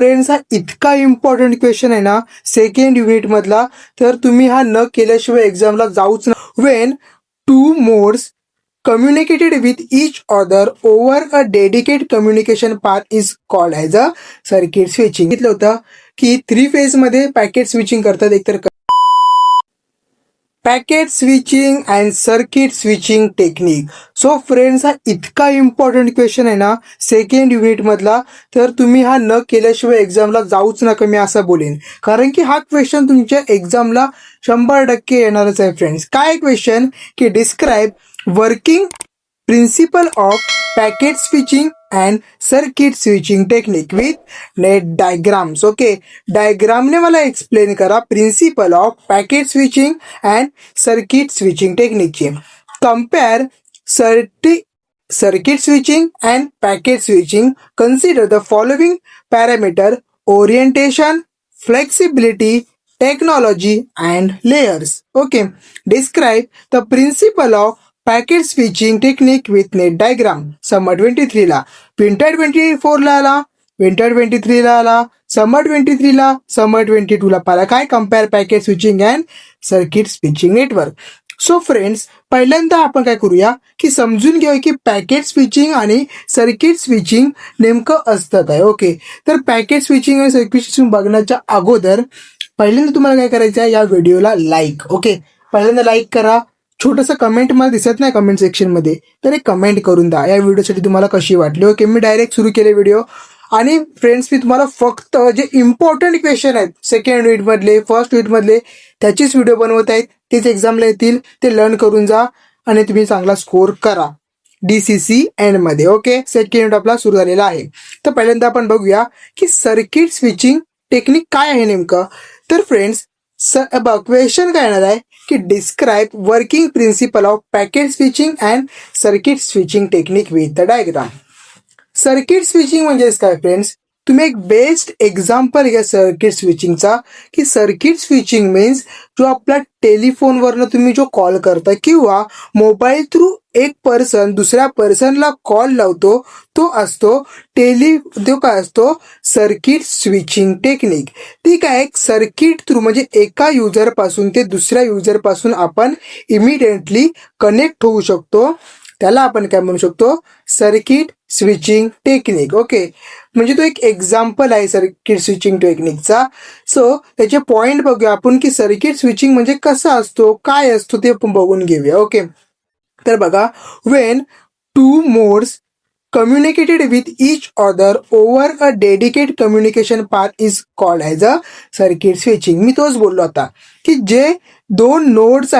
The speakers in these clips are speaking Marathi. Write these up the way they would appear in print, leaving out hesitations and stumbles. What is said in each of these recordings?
फ्रेंड्स, हा इतका इम्पॉर्टंट क्वेश्चन आहे ना सेकंड युनिट मधला, तर तुम्ही हा न केल्याशिवाय एक्झामला जाऊच ना. Wien two modes communicated with each other over a dedicated communication path is called as a circuit switching. सांगितलं होतं की 3 फेज मध्ये पॅकेट स्विचिंग करतात, एकतर packet switching and circuit switching technique. So friends, हा इतका इम्पॉर्टंट क्वेश्चन आहे ना सेकंड युनिट मधला, तर तुम्ही हा न केल्याशिवाय एक्झामला जाऊच नका, मी असं बोलेन. कारण की हा क्वेश्चन तुमच्या एक्झामला 100% येणारच आहे फ्रेंड्स. काय क्वेश्चन की describe working principle of packet switching and circuit switching technique with neat diagrams. Okay, डायग्रामने मला एक्सप्लेन करा principle of packet switching and circuit switching टेक्निकची. Compare circuit switching and packet switching. Consider the following parameter: orientation, flexibility, technology and layers. Okay, describe the principle of packet switching technique with neat diagram. Summer 23 ला, विंटर 24 ला आला, विंटर 23 ला आला, समर 23 ला, समर 22 ला पाहिला. काय compare packet switching and circuit switching network. So friends, पहिल्यांदा आपण काय करूया की समजून घेऊया की पॅकेट स्विचिंग आणि सर्किट स्विचिंग नेमकं असतं काय. ओके, तर पॅकेट स्विचिंग आणि सर्किट स्विचिंग बघण्याच्या अगोदर पहिल्यांदा तुम्हाला काय करायचं आहे, या व्हिडिओला लाईक. ओके, पहिल्यांदा लाईक करा. छोटंसं कमेंट मला दिसत नाही कमेंट सेक्शनमध्ये, तर एक कमेंट करून द्या या व्हिडिओसाठी तुम्हाला कशी वाटली. ओके, मी डायरेक्ट सुरू केले व्हिडिओ. आणि फ्रेंड्स, मी तुम्हाला फक्त जे इम्पॉर्टंट क्वेश्चन आहेत सेकंड युनिटमधले, फर्स्ट युनिटमधले, त्याचीच व्हिडिओ बनवत आहेत. तेच एक्झामला येतील, ते लर्न करून जा आणि तुम्ही चांगला स्कोर करा DCC एंडमध्ये. ओके, सेकंड युनिट आपला सुरू झालेला आहे. तर पहिल्यांदा आपण बघूया की सर्किट स्विचिंग टेक्निक काय आहे नेमकं. तर फ्रेंड्स, क्वेश्चन काय येणार आहे की describe working principle of packet switching and circuit switching technique with the diagram. Circuit switching म्हणजेच काय फ्रेंड्स, तुम्ही एक बेस्ट एक्झाम्पल घ्या सर्किट स्विचिंगचा. की सर्किट स्विचिंग मीन्स जो आपला टेलिफोनवरनं तुम्ही जो कॉल करता किंवा मोबाईल थ्रू एक पर्सन दुसऱ्या पर्सनला कॉल लावतो, तो असतो तो काय असतो, सर्किट स्विचिंग टेक्निक. ठीक आहे, एक सर्किट थ्रू म्हणजे एका युजरपासून ते दुसऱ्या युजरपासून आपण इमिडिएटली कनेक्ट होऊ शकतो. त्याला आपण काय म्हणू शकतो, सर्किट स्विचिंग टेक्निक. ओके, म्हणजे तो एक एक्झाम्पल आहे सर्किट स्विचिंग टेक्निकचा. सो त्याचे पॉइंट बघूया आपण की सर्किट स्विचिंग म्हणजे कसा असतो, काय असतो ते आपण बघून घेऊया. ओके, तर बघा, Wien two modes communicated with each other over a dedicated communication path is called as a circuit switching. मी तोच बोललो आता की जे दोन नोड्स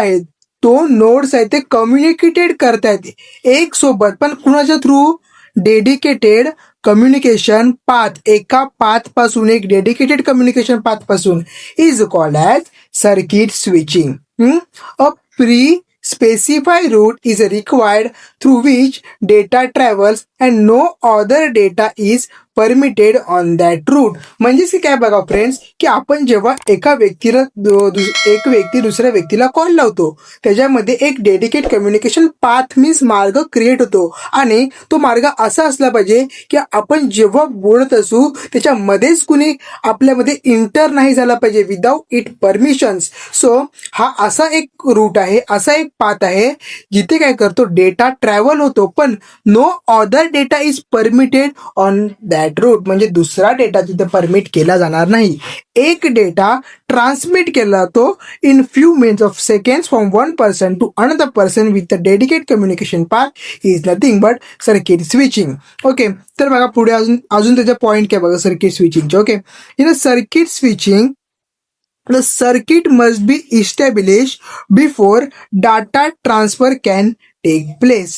आहेत ते कम्युनिकेटेड करतायत एक सोबत, पण कुणाच्या थ्रू, डेडिकेटेड कम्युनिकेशन पाथ, एका पाथ पासून, एक डेडिकेटेड कम्युनिकेशन पाथ पासून is called as circuit switching. A pre specified route is required through which data travels and no other data is permitted on that route. म्हणजेच काय बघा फ्रेंड्स, की आपण जेव्हा एक व्यक्ती दुसऱ्या व्यक्तीला कॉल लावतो, त्याच्यामध्ये एक डेडिकेट कम्युनिकेशन पाथ मीन्स मार्ग क्रिएट होतो. आणि तो मार्ग असा असला पाहिजे की आपण जेव्हा बोलत असू त्याच्यामध्येच कुणी आपल्यामध्ये इंटर नाही झाला पाहिजे विदाउट इट परमिशन्स. सो हा असा एक रूट आहे, असा एक पाथ आहे जिथे काय करतो, डेटा ट्रॅव्हल होतो, पण no other data is permitted on that route. म्हणजे दुसरा डेटा तिथे परमिट केला जाणार नाही. एक डेटा ट्रान्समिट केला जातो in few minutes of seconds from one person to another person with the dedicate communication path is nothing but circuit switching. Okay, तर बघा पुढे अजून त्याचा पॉईंट काय बघा सर्किट स्विचिंगचे. Okay, in circuit switching the circuit must be established before data transfer can take place.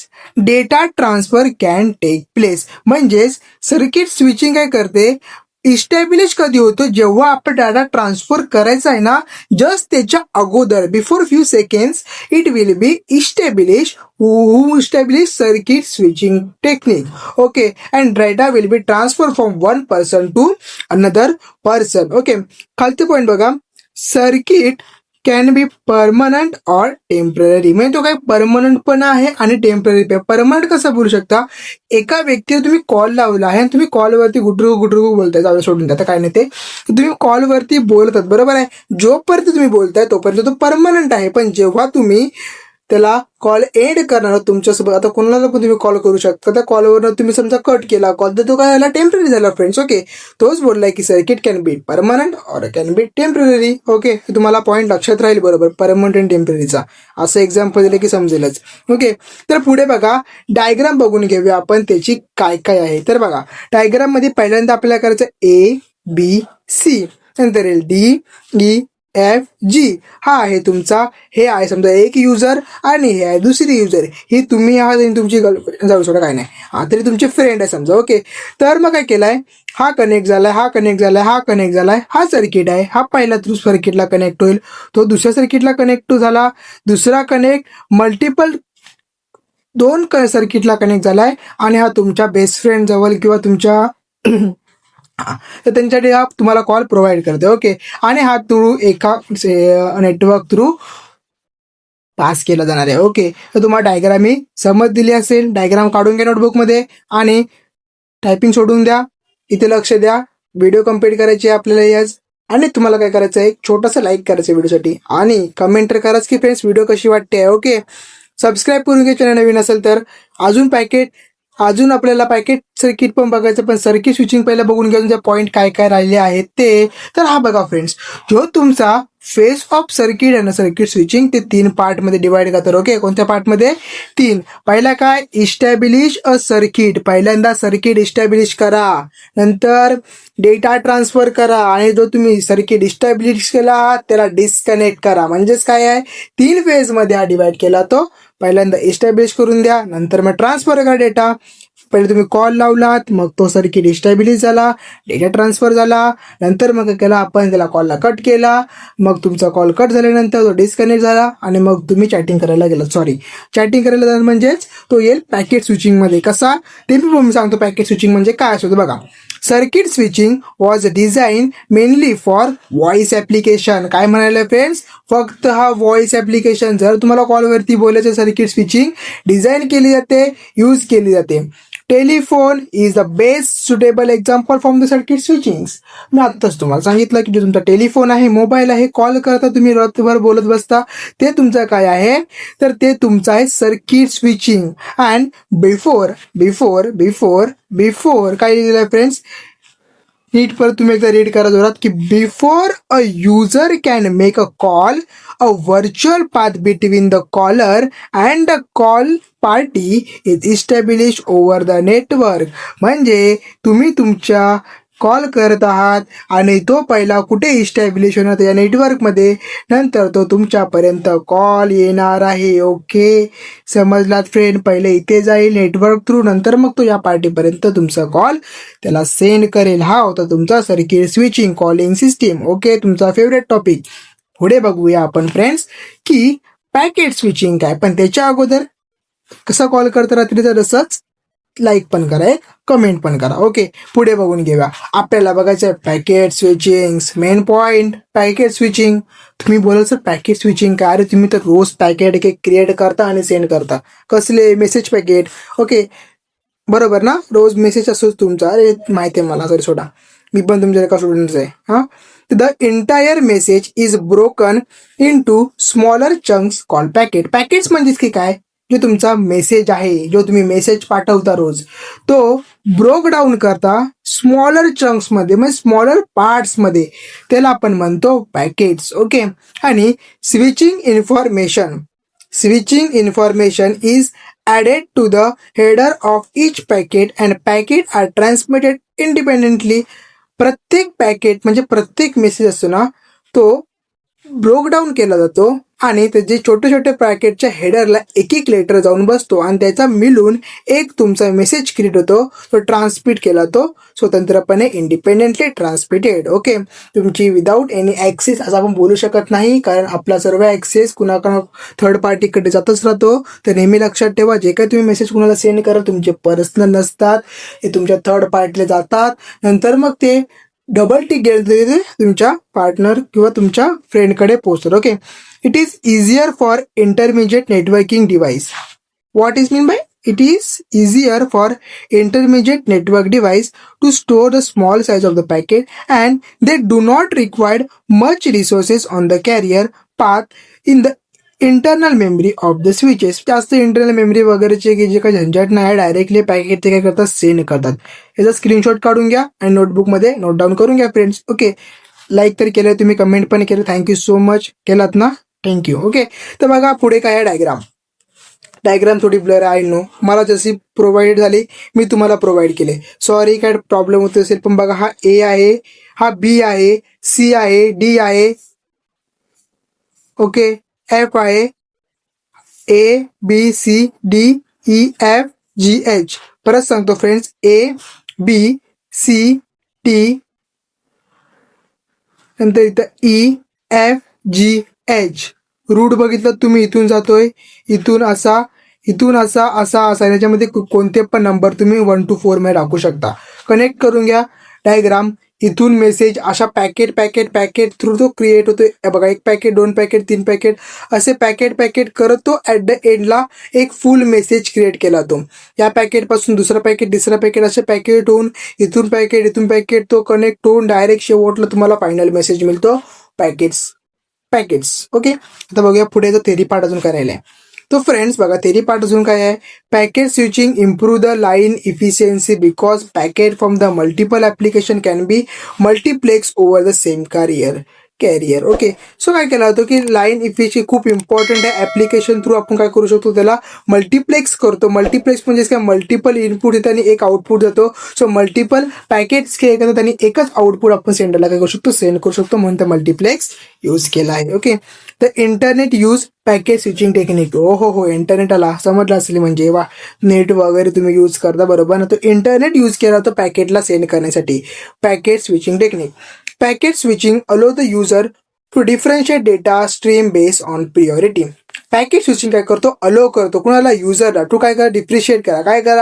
Data transfer can take place म्हणजेच सर्किट स्विचिंग काय करते, इस्टॅब्लिश कधी होतो, जेव्हा आपण डाटा ट्रान्सफर करायचा आहे ना, जस्ट त्याच्या अगोदर, before few seconds it will be establish. who establish circuit switching technique. Okay, and data will be transferred from one person to another person. Okay, खालचे पॉइंट बघा, circuit can be permanent or temporary. म्हणजे तो काय परमनंट पण आहे आणि टेम्पररी पण. परमनंट कसं बोलू शकता, एका व्यक्तीला तुम्ही कॉल लावला आहे आणि तुम्ही कॉलवरती गुटरू गुटरू बोलताय, जाऊ सोडून द्या, काय नाही ते तुम्ही कॉलवरती बोलतात, बरोबर आहे. जोपर्यंत तुम्ही बोलताय तोपर्यंत तो परमनंट आहे. पण जेव्हा तुम्ही त्याला कॉल एंड करणार तुमच्यासोबत, आता कोणाला पण तुम्ही कॉल करू शकता, त्या कॉलवरनं तुम्ही समजा कट केला कॉल, तर तो काय झाला, टेम्पररी झाला फ्रेंड्स. ओके, तोच बोललाय की circuit can be permanent or can be temporary. Okay, तुम्हाला पॉईंट लक्षात राहील, बरोबर, परमनंट आणि टेम्पररीचा. असं एक्झाम्पल दिलं की समजेलच. ओके, तर पुढे बघा, डायग्राम बघून घेऊया आपण त्याची काय काय आहे. तर बघा, डायग्राम मध्ये पहिल्यांदा आपल्याला करायचं ABC, नंतर येईल DEFG. हा आहे तुमचा, हे आहे समजा एक युजर आणि हे आहे दुसरी युजर. ही तुम्ही आहात आणि तुमची गर्लफ्रेंड, जाऊ सोडा काय नाही, हा तरी तुमचे फ्रेंड आहे समजा. ओके, तर मग काय केलाय, हा कनेक्ट झालाय, हा कनेक्ट झालाय, हा कनेक्ट झालाय, हा सर्किट आहे, हा पहिला थ्रू सर्किटला कनेक्ट होईल, तो दुसऱ्या सर्किटला कनेक्ट झाला, दुसरा कनेक्ट मल्टिपल दोन सर्किटला कनेक्ट झालाय, आणि हा तुमच्या बेस्ट फ्रेंड जवळ किंवा तुमच्या तर त्यांच्यासाठी हा तुम्हाला कॉल प्रोव्हाइड करते. ओके, आणि हा थ्रू एका नेटवर्क थ्रू पास केला जाणार आहे. ओके, तर तुम्हाला डायग्राम ही समज दिली असेल. डायग्राम काढून घ्या नोटबुकमध्ये आणि टायपिंग सोडून द्या. इथे लक्ष द्या, व्हिडिओ कम्प्लीट करायची आहे आपल्याला याच. आणि तुम्हाला काय करायचं आहे, एक छोटासा लाईक करायचं व्हिडिओसाठी आणि कमेंट कराच की फ्रेंड्स व्हिडिओ कशी वाटते आहे. ओके, सबस्क्राईब करून घ्या चॅनल नवीन असेल तर. अजून आपल्याला पॅकेट सर्किट पण बघायचं, पण सर्किट स्विचिंग पहिला बघून घेऊन जे पॉईंट काय काय राहिले आहेत ते. तर हा बघा फ्रेंड्स, जो तुमचा फेस ऑफ सर्किट आहे ना, सर्किट स्विचिंग, ते 3 पार्टमध्ये डिवाइड करतात. ओके, कोणत्या पार्टमध्ये, 3. पहिला काय, इस्टॅब्लिश अ सर्किट, पहिल्यांदा सर्किट इस्टॅब्लिश करा, नंतर डेटा ट्रान्सफर करा, आणि जो तुम्ही सर्किट इस्टॅब्लिश केला त्याला डिस्कनेक्ट करा. म्हणजेच काय आहे, 3 फेजमध्ये हा डिवाइड केला. तो पहिल्यांदा इस्टॅब्लिश करून द्या, नंतर मग ट्रान्सफर करा डेटा. पहिले तुम्ही कॉल लावलात, मग तो सर्किट इस्टॅब्लिश झाला, डेटा ट्रान्सफर झाला, नंतर मग केला आपण त्याला कॉलला कट केला, मग तुमचा कॉल कट झाल्यानंतर तो डिस्कनेक्ट झाला, आणि मग तुम्ही चॅटिंग करायला गेला. चॅटिंग करायला जाणार म्हणजेच तो येईल पॅकेट स्विचिंगमध्ये. कसा ते मी सांगतो, पॅकेट स्विचिंग म्हणजे काय असतं बघा. Circuit switching was design mainly for voice application. काय म्हणाले फ्रेंड्स, फक्त हा व्हॉइस ॲप्लिकेशन. जर तुम्हाला कॉलवरती बोलायचं, सर्किट स्विचिंग डिझाईन केली जाते, यूज केली जाते. Telephone is the best suitable example from the circuit switching. मी आत्ताच तुम्हाला सांगितलं की जो तुमचा टेलिफोन आहे, मोबाईल आहे, कॉल करता तुम्ही, रात्रभर बोलत बसता, ते तुमचं काय आहे, तर ते तुमचं आहे सर्किट स्विचिंग. अँड बिफोर काय लिहिलेलं आहे फ्रेंड्स, नीट परत तुम्ही एकदा रीड करा जोरात, की before a user can make a call, a virtual path between the caller and the call party is establish over the network. म्हणजे तुम्ही तुमच्या कॉल करत आहात आणि तो पहिला कुठे इस्टॅब्लिश होणार, या नेटवर्कमध्ये, नंतर तो तुमच्यापर्यंत कॉल येणार आहे. ओके, समजलात फ्रेंड, पहिले इथे जाईल नेटवर्क थ्रू, नंतर मग तो या पार्टीपर्यंत तुमचा कॉल त्याला सेंड करेल. हा होता तुमचा circuit switching calling system. Okay, तुमचा फेवरेट टॉपिक. पुढे बघूया आपण फ्रेंड्स की पॅकेट स्विचिंग काय. पण त्याच्या अगोदर कसं कॉल करता रात्रीचं, तसंच लाईक पण करा, एक कमेंट पण करा. ओके, पुढे बघून घेऊया. आपल्याला बघायचं आहे packet switching. Main point, packet switching. तुम्ही बोलाल सर पॅकेट स्विचिंग काय, अरे तुम्ही तर रोज पॅकेट क्रिएट करता आणि सेंड करता, कसले मेसेज पॅकेट. ओके, बरोबर ना, रोज मेसेज असतोच तुमचा. अरे माहिती आहे मला, सॉरी सोडा, मी पण तुमच्या एका स्टुडंटच आहे. हां, the entire message is broken in to smaller chunks call packet. Packets म्हणजेच की काय, जो तुमचा मेसेज आहे, जो तुम्ही मेसेज पाठवता रोज, तो ब्रोक डाऊन करता स्मॉलर चंक्समध्ये, म्हणजे स्मॉलर पार्ट्समध्ये, त्याला आपण म्हणतो पॅकेट्स. ओके, आणि switching information is added to the header of each packet and packet are transmitted independently. प्रत्येक पॅकेट म्हणजे प्रत्येक मेसेज असतो ना, तो ब्रोक डाऊन केला जातो आणि त्याचे छोटे छोटे पॅकेटच्या हेडरला एक एक लेटर जाऊन बसतो आणि त्याचा मिळून एक तुमचा मेसेज क्रिएट होतो. तो ट्रान्समिट केला, तो स्वतंत्रपणे इंडिपेंडेंटली ट्रान्समिटेड. ओके, तुमची विदाऊट एनी ॲक्सेस असं आपण बोलू शकत नाही, कारण आपला सर्व ॲक्सेस कुणाकडं थर्ड पार्टीकडे जातच राहतो. तर नेहमी लक्षात ठेवा, जे काही तुम्ही मेसेज कुणाला सेंड करा तुमचे पर्सनल नसतात, हे तुमच्या थर्ड पार्टीला जातात. नंतर मग ते डबल टिक गेले तुमच्या पार्टनर किंवा तुमच्या फ्रेंडकडे पोहोचतो. Okay. It is easier for intermediate networking device. What is mean by it is easier for intermediate network device to store the small size of the packet, and they do not require much resources on the carrier path in the internal memory of the switches. जास्त इंटरनल मेमरी वगैरेचे जे काही झंझट नाही, डायरेक्टली पॅकेट ते काय करतात, सेंड करतात. याचा स्क्रीनशॉट काढून घ्या आणि नोटबुकमध्ये नोट डाऊन करून घ्या फ्रेंड्स. ओके. लाईक तर केलं तुम्ही, कमेंट पण केलं, थँक्यू सो मच. केलात ना, थँक्यू. ओके. तर बघा पुढे काय आहे डायग्राम थोडी ब्लर आहे. नो, मला जशी प्रोव्हाइड झाली मी तुम्हाला प्रोव्हाइड केले. सॉरी काय प्रॉब्लेम होत असेल, पण बघा हा ए आहे, हा बी आहे, सी आहे, डी आहे, ओके, एफ आहे, A B C D E F G H. परत सांगतो friends, A B C T, नंतर इथं E F G H. Route बघितलं तुम्ही, इथून जातोय, इथून असा, इथून असा, असा असा. याच्यामध्ये कोणते पण नंबर तुम्ही 1 to 4 मध्ये टाकू शकता. कनेक्ट करून घ्या डायग्राम. इथून मेसेज अशा पॅकेट थ्रू तो क्रिएट होतोय. बघा, 1 पॅकेट, 2 पॅकेट, 3 पॅकेट, असे पॅकेट करत तो ॲट द एंडला एक फुल मेसेज क्रिएट केला तो. या पॅकेटपासून दुसरा पॅकेट, तिसरा पॅकेट, असे पॅकेट होऊन इथून पॅकेट तो कनेक्ट होऊन डायरेक्ट शेवटला तुम्हाला फायनल मेसेज मिळतो, पॅकेट्स. ओके. आता बघूया पुढे थेरी पार्ट अजून करायला आहे. तो फ्रेंड्स बघा, थेरी पार्ट अजून काय आहे, packet switching improve the line efficiency because packet from the multiple application can be multiplex over the same carrier. Okay. So काय केलं होतं की लाईन इफिशियन्सी खूप इम्पॉर्टंट आहे. ॲप्लिकेशन थ्रू आपण काय करू शकतो, त्याला मल्टिप्लेक्स करतो. मल्टिप्लेक्स म्हणजे काय, मल्टिपल इनपुट येतं आणि एक आउटपुट जातो. सो मल्टिपल पॅकेट्स के करतात आणि एकच आउटपुट आपण सेंडरला काय करू शकतो, सेंड करू शकतो, म्हणून तर मल्टिप्लेक्स यूज केला आहे. ओके. तर internet use packet switching technique. हो, इंटरनेट आला, समजलं असेल म्हणजे वा, नेट वगैरे तुम्ही यूज करता, बरोबर ना. तो इंटरनेट यूज केला होता पॅकेटला सेंड करण्यासाठी. Packet switching technique. Packet switching allow the user to differentiate data stream based on priority. Packet switching काय करतो, अलो करतो कुणाला, युजरला, टू काय करा,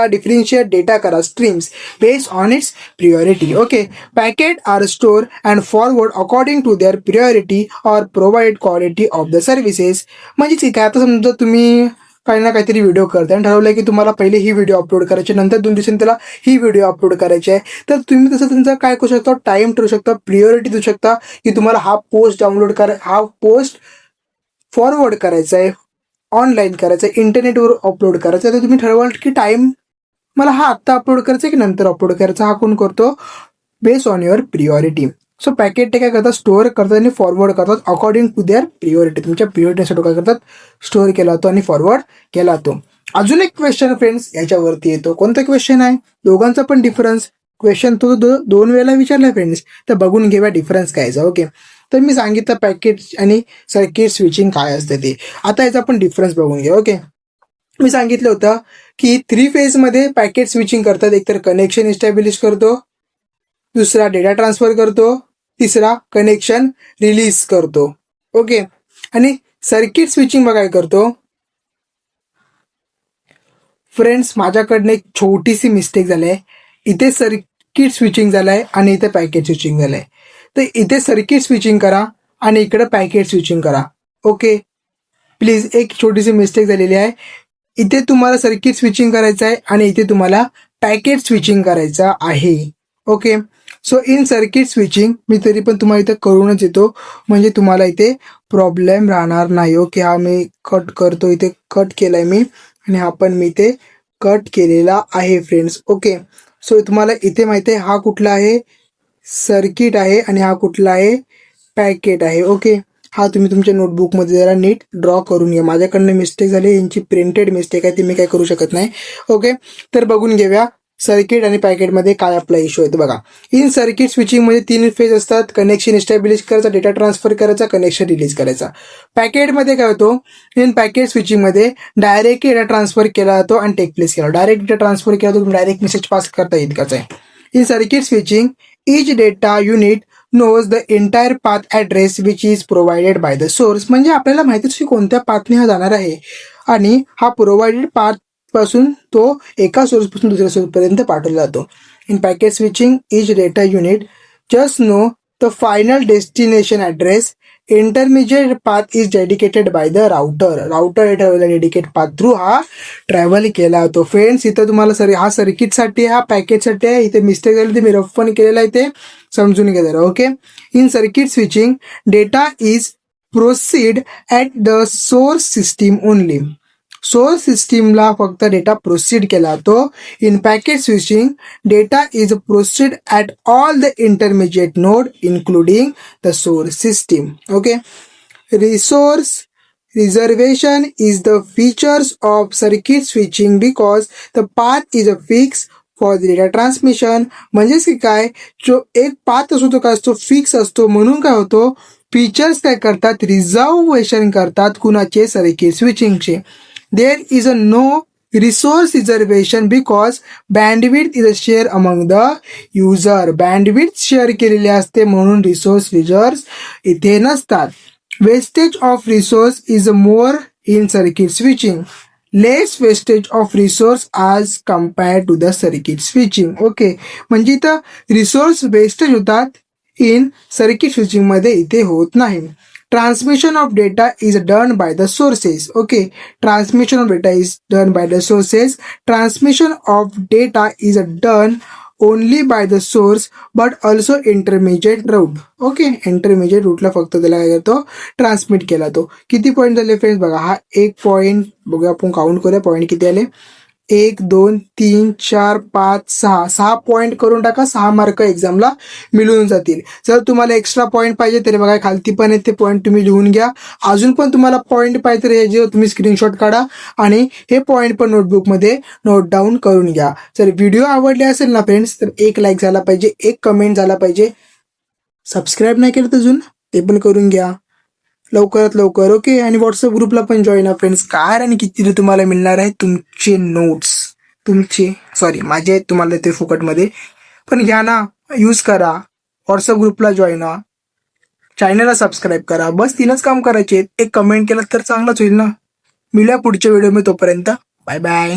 डिफरन्शिएट डेटा करा, streams based on its priority. Okay. Packet are store and forward according to their priority or provide quality of the services. म्हणजे काय, आता समजा तुम्ही काही ना काहीतरी व्हिडिओ करताय आणि ठरवलं की तुम्हाला पहिले ही व्हिडिओ अपलोड करायची, नंतर 2 दिवसांनी त्याला ही व्हिडिओ अपलोड करायची आहे, तर तुम्ही तसं तुमचा काय करू शकता, टाइम ठरवू शकता, प्रियोरिटी देऊ शकता की तुम्हाला हा पोस्ट फॉरवर्ड करायचा आहे, ऑनलाईन करायचं आहे, इंटरनेटवर अपलोड करायचं आहे. तर तुम्ही ठरवाल की टाइम मला हा आत्ता अपलोड करायचा की नंतर अपलोड करायचा. हा कोण करतो, based on your priority. So packet ते काय करतात, स्टोअर करतात आणि फॉरवर्ड करतात अकॉर्डिंग टू देअर प्रियोरिटी. तुमच्या प्रियोरिटीसाठी काय करतात, स्टोअर केला होतो आणि फॉरवर्ड केला होतो. अजून एक क्वेश्चन फ्रेंड्स याच्यावरती येतो. कोणता क्वेश्चन आहे, दोघांचा पण डिफरन्स क्वेश्चन तो 2 वेळेला विचारला फ्रेंड्स, तर बघून घेऊया डिफरन्स काय आहे. ओके. तर मी सांगितलं पॅकेट आणि सर्किट स्विचिंग काय असते ते. आता याचा आपण डिफरन्स बघून घ्या. ओके. मी सांगितलं होतं की 3 फेजमध्ये पॅकेट स्विचिंग करतात. एकतर कनेक्शन इस्टॅब्लिश करतो, दुसरा डेटा ट्रान्सफर करतो, तिसरा कनेक्शन रिलीज करतो. ओके. आणि सर्किट स्विचिंग बघा काय करतो फ्रेंड्स, माझ्याकडनं एक छोटीशी मिस्टेक झाली आहे. इथे सर्किट स्विचिंग झालं आहे आणि इथे पॅकेट स्विचिंग झालं आहे. तर इथे सर्किट स्विचिंग करा आणि इकडे पॅकेट स्विचिंग करा. ओके. प्लीज, एक छोटीशी मिस्टेक झालेली आहे. इथे तुम्हाला सर्किट स्विचिंग करायचं आहे आणि इथे तुम्हाला पॅकेट स्विचिंग करायचं आहे. Okay. So in circuit switching मी तरी पण तुम्हाला इथे करूनच येतो, म्हणजे तुम्हाला इथे प्रॉब्लेम राहणार नाही. ओके. हा मी कट करतो, इथे कट केलाय मी आणि हा पण मी इथे कट केलेला आहे फ्रेंड्स. ओके. सो तुम्हाला इथे माहिती आहे हा कुठला आहे, सर्किट आहे, आणि हा कुठला आहे, पॅकेट आहे. ओके. हा तुम्ही तुमच्या नोटबुकमध्ये जरा नीट ड्रॉ करून घ्या. माझ्याकडनं मिस्टेक झाली, यांची प्रिंटेड मिस्टेक आहे, ती मी काय करू शकत नाही. ओके. तर बघून घेऊया सर्किट आणि पॅकेटमध्ये काय आपला इश्यू आहे. बघा, इन सर्किट स्विचिंगमध्ये 3 फेज असतात. कनेक्शन इस्टॅब्लिश करायचा, डेटा ट्रान्सफर करायचा, कनेक्शन रिलीज करायचा. पॅकेटमध्ये काय होतो, इन पॅकेट स्विचिंगमध्ये डायरेक्ट डेटा ट्रान्सफर केला जातो आणि टेक प्लेस केला. डायरेक्ट डेटा ट्रान्सफर केला तर डायरेक्ट मेसेज पास करता येईल काच आहे. In circuit switching each data unit knows the entire path address which is provided by the source. म्हणजे आपल्याला माहितीच की कोणत्या पाथने हा जाणार आहे आणि हा प्रोव्हाइडेड पाथ पासून तो एका सोर्स पासून दुसऱ्या सोर्स पर्यंत पाठवला जातो. In packet switching each data unit Just know the final destination address. Intermediate path is dedicated by the router. Router हे ठरवलेला डेडिकेट पाथ थ्रू हा ट्रॅव्हल केला होतो. फ्रेंड्स इथं तुम्हाला हा सर्किटसाठी हा पॅकेजसाठी आहे. इथे मिस्टेक झाली ते मी रफ पण केलेला आहे ते समजून घ्या जरा. Okay. In circuit switching data is proceed at the source system only. Source सिस्टीमला फक्त डेटा प्रोसीड केला जातो. In packet switching data is proceed at all the intermediate node including the source system. Okay. Resource reservation is the features of circuit switching because the path is a fix for the data transmission. म्हणजेच की काय, जो एक पाथ असतो तो काय असतो, फिक्स असतो. म्हणून काय होतो, फीचर्स काय करतात, रिझर्वेशन करतात कुणाचे, सर्किट स्विचिंगचे. There is a no resource reservation because bandwidth is a share among the user. Bandwidth share केलेली असते म्हणून रिसोर्स रिझर्व्स इथे नसतात. Wastage of resource is more in circuit switching. Less wastage of resource as compare to the circuit switching. Okay. म्हणजे इथं रिसोर्स वेस्टेज होतात, इन सर्किट स्विचिंगमध्ये इथे होत नाही. Transmission of data is done by the sources. Okay. Transmission of data is done by the sources. Transmission of data is done only by the source but also intermediate route. Okay. Intermediate रूटला फक्त त्याला काय करतो, ट्रान्समिट केला तो. किती पॉईंट झाले फ्रेंड्स बघा, हा एक पॉईंट बघूया आपण, काउंट करूया पॉईंट किती आले. 1 2 3 4 5 6 पॉईंट करून टाका. 6 मार्क एक्झामला मिळून जातील. जर तुम्हाला एक्स्ट्रा पॉईंट पाहिजे तरी बघा खालती पण ते पॉईंट तुम्ही लिहून घ्या. अजून पण तुम्हाला पॉईंट पाहिजे तर हे जे तुम्ही स्क्रीनशॉट काढा आणि हे पॉईंट पण नोटबुकमध्ये नोट डाऊन करून घ्या. जर व्हिडिओ आवडले असेल ना फ्रेंड्स तर एक लाईक झाला पाहिजे, एक कमेंट झाला पाहिजे. सबस्क्राईब नाही केलं तर अजून ते पण करून घ्या लवकरात लवकर. ओके. आणि व्हॉट्सअप ग्रुपला पण जॉईन आहे फ्रेंड्स. काय आणि किती तुम्हाला मिळणार आहे तुमचे नोट्स, माझे तुम्हाला ते फुकटमध्ये पण घ्या ना, यूज करा. व्हॉट्सअप ग्रुपला जॉईन व्हा, चॅनलला सबस्क्राईब करा. बस 3च काम करायचे. एक कमेंट केलं तर चांगलंच होईल ना. मिळूया पुढच्या व्हिडिओ मी, तोपर्यंत बाय बाय.